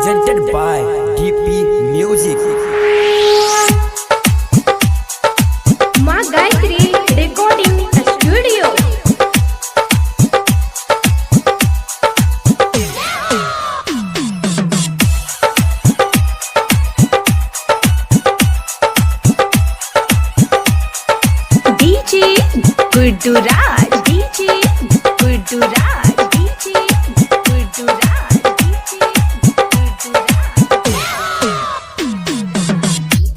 presented by DP Music. माँ Gayatri recording studio. DJ Gudduraj, DJ Gudduraj, DJ Gudduraj, DJ Gudduraj.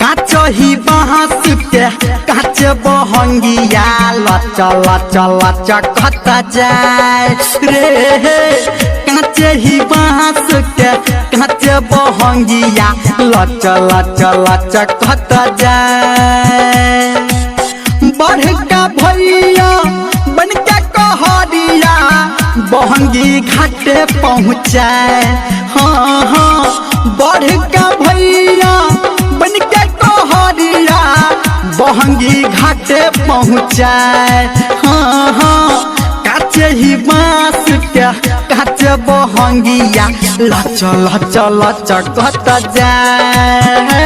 काचही बाँस के काच बहंगिया लच लच लच कत जाए रे। काचही बाँस के काच बहंगिया लच लच लच कत जाए। बड़का भैया बन के कहरिया बहंगी घाटे पहुँचाए। हाँ हाँ बड़का भैया बन के कहरिया बहंगी घाटे पहुँचाए। हाँ हाँ काचे ही बाँस के काचे बहंगिया लच लच लच कत जाए।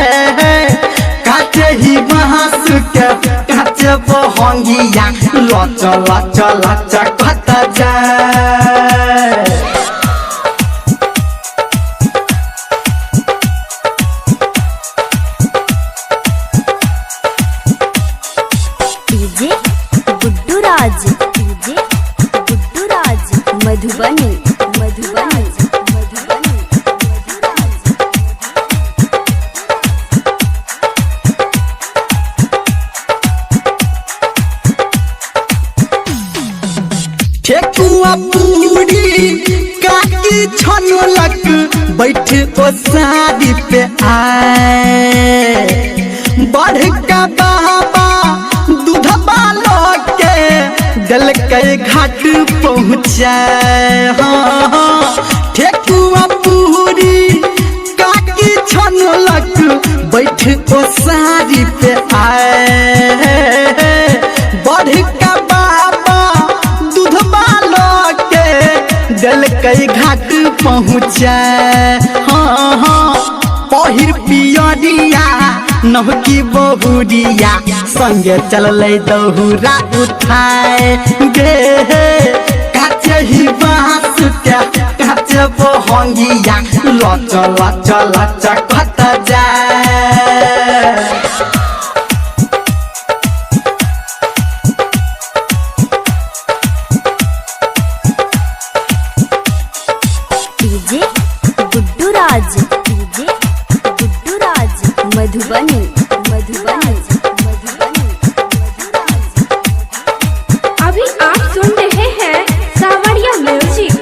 काचे ही बाँस के काचे बहंगिया लच लच लच कत जाए। DJ Gudduraj, DJ Gudduraj, Madhubani Madhubani Madhubani Madhuraj. ठेकुआ पूरी काकी छनलक बैठ ओ शादी पे आए। बड़का बाबा दूधबा के दल के घाट पहुँचाए। हाँ हाँ ठेकुआ पूरी काकी छनलक बैठ ओ शादी पे आए। बड़का बाबा दूधबा के दल कई घाट पहुँचाए। हाँ हाँ पहिर पियरिया नहकी बहुरिया संगे चल दहुरा उठाए गे। काचे ही बाँस के काचे बहंगिया लच लच लच कत जाए। DJ Gudduraj, DJ Gudduraj, Madhubani Madhubani Madhubani Madhuraj. अभी आप सुन रहे हैं सावरिया म्यूजिक।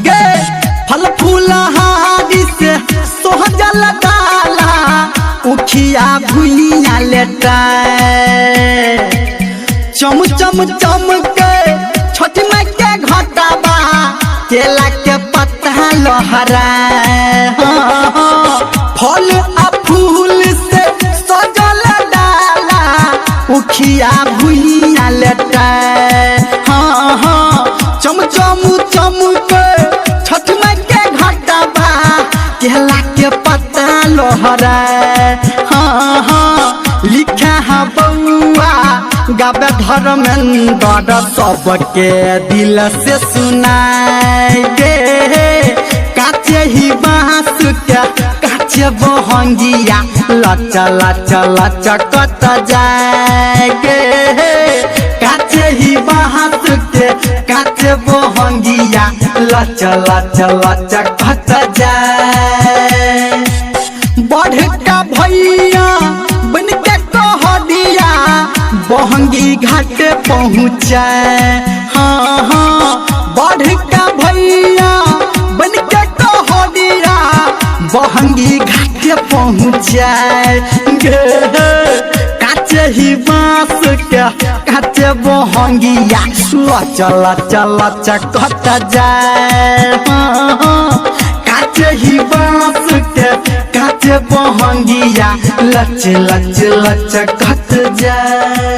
गे फल फूलहारी से सोहजल डाला उखिया भुइया लेटाए। चम चम चम के छोटी माई के घटाबा केला के पत्ता लहराए। हाँ हाँ फल आ फूल से सजल डाला उखिया भुइया लेटाए। हाँ हाँ चम चम चम के छोटी माई के घटाबा केला के पत्ता लहराए। हाँ हाँ लिखा है बउआ गावे धर्मेंद्र सबके दिल से सुनाए गे। काचे ही बाँस के काचे बहंगिया लच लच लच कत जाए गे। काचे ही बाँस के काचे बहंगिया लच लच लच कत जाए। बड़का भैया बन के कहरिया बहंगी घाट पहुँचाए। हाँ हाँ बड़का भैया बन के कहरिया बहंगी घाट पहुँचाए गे। काचे ही बाँस के काचे बहंगिया लच लच लच कत जाए। हाँ हाँ काचे ही बाँस के काचे बहंगिया लच लच लच कत जाए।